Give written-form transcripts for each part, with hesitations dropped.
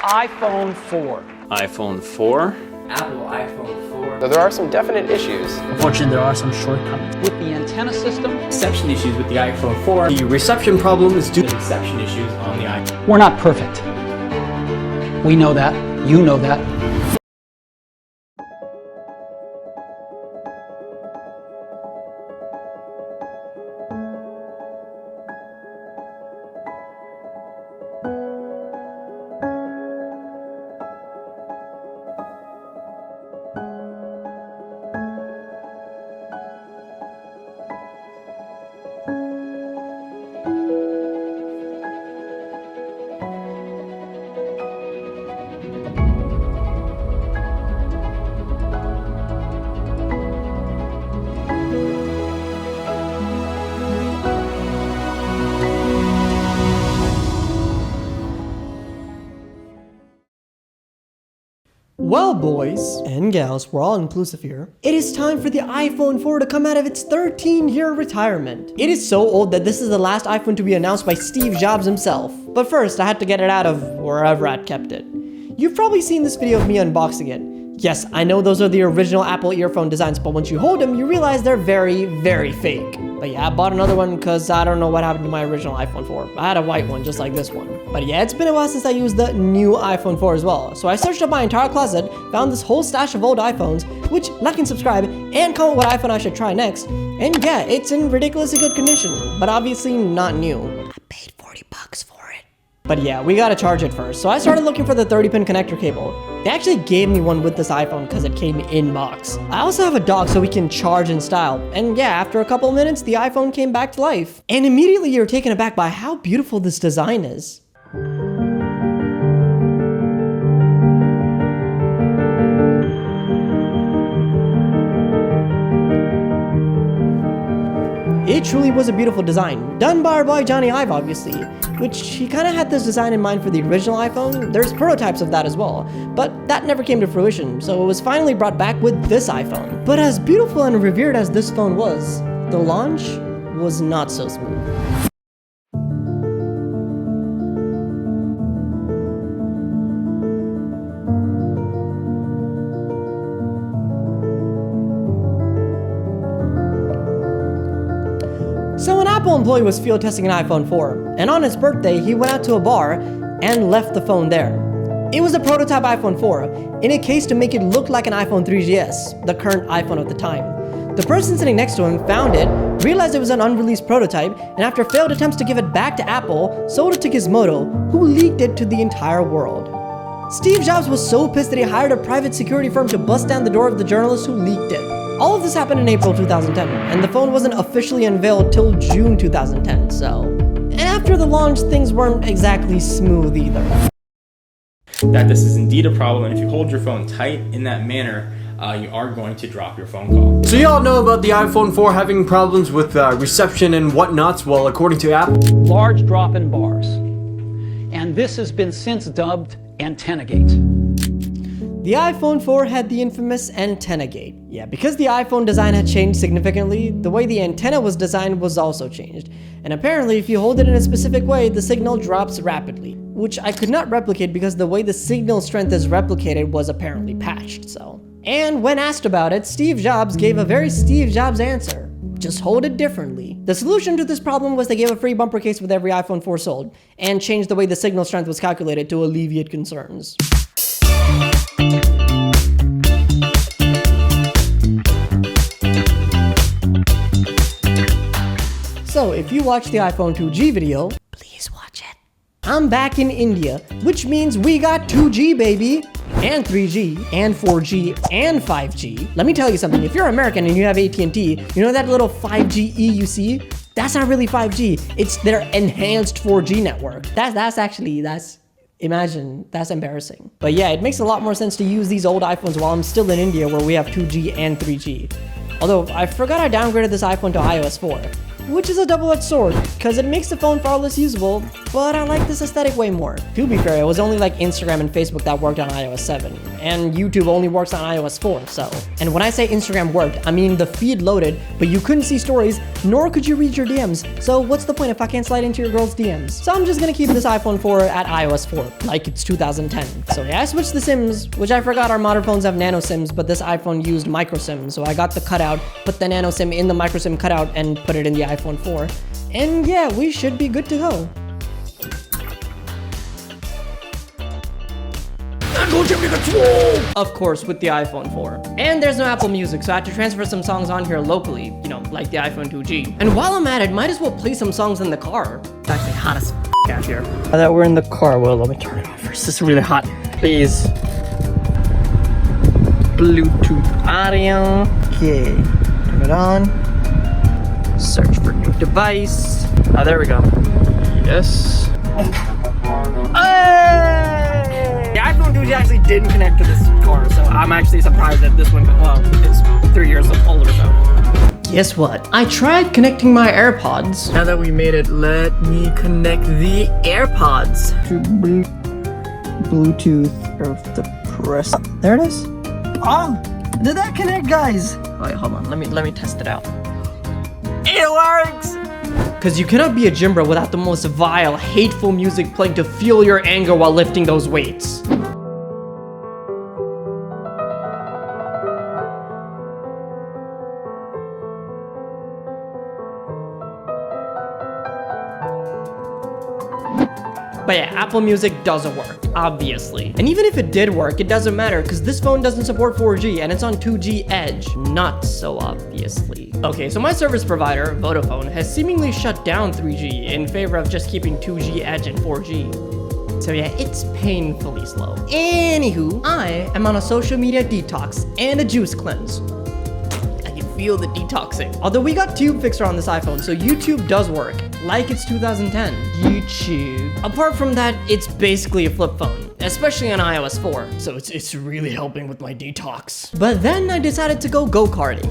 iPhone 4. iPhone 4. Apple iPhone 4. So there are some definite issues. Unfortunately, there are some shortcomings. With the antenna system, Reception issues with the iPhone 4. The reception problem is due to reception issues on the iPhone. we're not perfect. We know that. You know that. Well, boys and gals, we're all inclusive here. It is time for the iPhone 4 to come out of its 13-year retirement. It is so old that this is the last iPhone to be announced by Steve Jobs himself. But first, I had to get it out of wherever I'd kept it. You've probably seen this video of me unboxing it. Yes, I know those are the original Apple earphone designs, but once you hold them, you realize they're very, very fake. But yeah, I bought another one because I don't know what happened to my original iPhone 4. I had a white one just like this one. But yeah, it's been a while since I used the new iPhone 4 as well. So I searched up my entire closet, found this whole stash of old iPhones, which like and subscribe, and comment what iPhone I should try next. And yeah, it's in ridiculously good condition, but obviously not new. I paid $40 for it. But yeah, we gotta charge it first. So I started looking for the 30-pin connector cable. They actually gave me one with this iPhone because it came in box. I also have a dock so we can charge in style. And yeah, after a couple minutes, the iPhone came back to life. And immediately you're taken aback by how beautiful this design is. It truly was a beautiful design, done by our boy Johnny Ive obviously, which he kind of had this design in mind for the original iPhone. There's prototypes of that as well, but that never came to fruition, so it was finally brought back with this iPhone. But as beautiful and revered as this phone was, the launch was not so smooth. So an Apple employee was field testing an iPhone 4, and on his birthday, he went out to a bar and left the phone there. It was a prototype iPhone 4, in a case to make it look like an iPhone 3GS, the current iPhone at the time. The person sitting next to him found it, realized it was an unreleased prototype, and after failed attempts to give it back to Apple, sold it to Gizmodo, who leaked it to the entire world. Steve Jobs was so pissed that he hired a private security firm to bust down the door of the journalist who leaked it. All of this happened in April 2010, and the phone wasn't officially unveiled till June 2010, so... And after the launch, things weren't exactly smooth either. That this is indeed a problem, and if you hold your phone tight in that manner, you are going to drop your phone call. So you all know about the iPhone 4 having problems with reception and whatnots. Well, according to Apple, Large drop in bars. And this has been since dubbed AntennaGate. The iPhone 4 had the infamous antenna gate. Yeah, because the iPhone design had changed significantly, the way the antenna was designed was also changed. And apparently, if you hold it in a specific way, the signal drops rapidly, which I could not replicate because the way the signal strength is replicated was apparently patched, so. And when asked about it, Steve Jobs gave a very Steve Jobs answer. Just hold it differently. The solution to this problem was they gave a free bumper case with every iPhone 4 sold, and changed the way the signal strength was calculated to alleviate concerns. So if you watch the iPhone 2G video, please watch it. I'm back in India, which means we got 2G baby, and 3G, and 4G, and 5G. Let me tell you something, if you're American and you have AT&T, you know that little 5G E you see? That's not really 5G, it's their enhanced 4G network. Imagine, that's embarrassing. But yeah, it makes a lot more sense to use these old iPhones while I'm still in India where we have 2G and 3G. Although, I forgot I downgraded this iPhone to iOS 4. which is a double-edged sword, because it makes the phone far less usable, but I like this aesthetic way more. To be fair, it was only like Instagram and Facebook that worked on iOS 7, and YouTube only works on iOS 4, so. And when I say Instagram worked, I mean the feed loaded, but you couldn't see stories, nor could you read your DMs, so what's the point if I can't slide into your girl's DMs? So I'm just gonna keep this iPhone 4 at iOS 4, like it's 2010. So yeah, I switched the SIMs, which I forgot our modern phones have nano SIMs, but this iPhone used micro SIM, so I got the cutout, put the nano SIM in the micro SIM cutout, and put it in the iPhone 4. And yeah, we should be good to go. Of course, with the iPhone 4. And there's no Apple Music, so I had to transfer some songs on here locally, you know, like the iPhone 2G. And while I'm at it, might as well play some songs in the car. It's actually hot as out here. Now that we're in the car, well, let me turn it on first. It's really hot. Please. Bluetooth audio. Okay. Turn it on. Search for new device. Oh, there we go. Yes. Hey! The iPhone 2G actually didn't connect to this car, so I'm actually surprised that this one, well, it's 3 years older, so. Guess what? I tried connecting my AirPods. Now that we made it, let me connect the AirPods to Bluetooth of the press. There it is. Oh, did that connect, guys? Wait, hold on. Let me test it out. It works! Because you cannot be a gym bro without the most vile, hateful music playing to fuel your anger while lifting those weights. But yeah, Apple Music doesn't work, obviously. And even if it did work, it doesn't matter because this phone doesn't support 4G and it's on 2G Edge. Not so obviously. Okay, so my service provider, Vodafone, has seemingly shut down 3G in favor of just keeping 2G Edge and 4G. So yeah, it's painfully slow. Anywho, I am on a social media detox and a juice cleanse. I can feel the detoxing. Although we got Tube Fixer on this iPhone, so YouTube does work. Like it's 2010. YouTube. Apart from that, it's basically a flip phone, especially on iOS 4. So it's really helping with my detox. But then I decided to go go-karting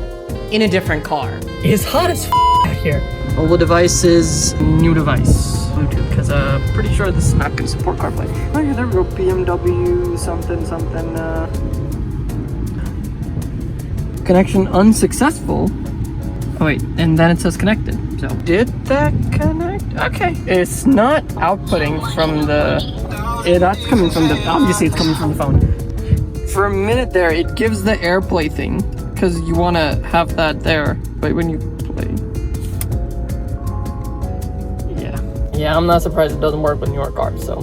in a different car. It's hot as out here. Mobile devices, new device. Bluetooth, because pretty sure this is not going to support CarPlay. Oh yeah, there we go. BMW something. Connection unsuccessful. Oh wait, and then it says connected. So did that connect? Okay. It's not outputting from the, that's coming from the, obviously it's coming from the phone. For a minute there, it gives the AirPlay thing, because you want to have that there. But when you play. Yeah, I'm not surprised it doesn't work with newer cars, so.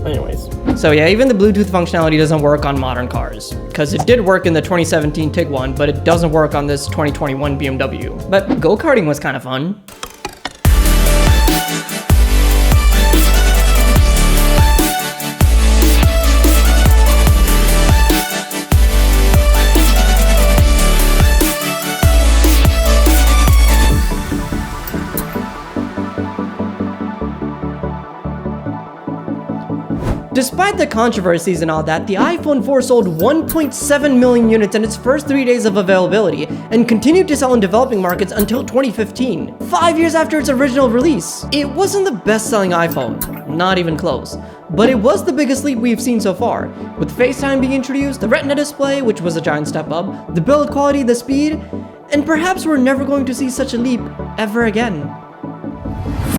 Anyways. So yeah, even the Bluetooth functionality doesn't work on modern cars. Because it did work in the 2017 Tiguan, but it doesn't work on this 2021 BMW. But go-karting was kind of fun. Despite the controversies and all that, the iPhone 4 sold 1.7 million units in its first 3 days of availability and continued to sell in developing markets until 2015, 5 years after its original release. It wasn't the best-selling iPhone, not even close, but it was the biggest leap we've seen so far, with FaceTime being introduced, the Retina display, which was a giant step up, the build quality, the speed, and perhaps we're never going to see such a leap ever again.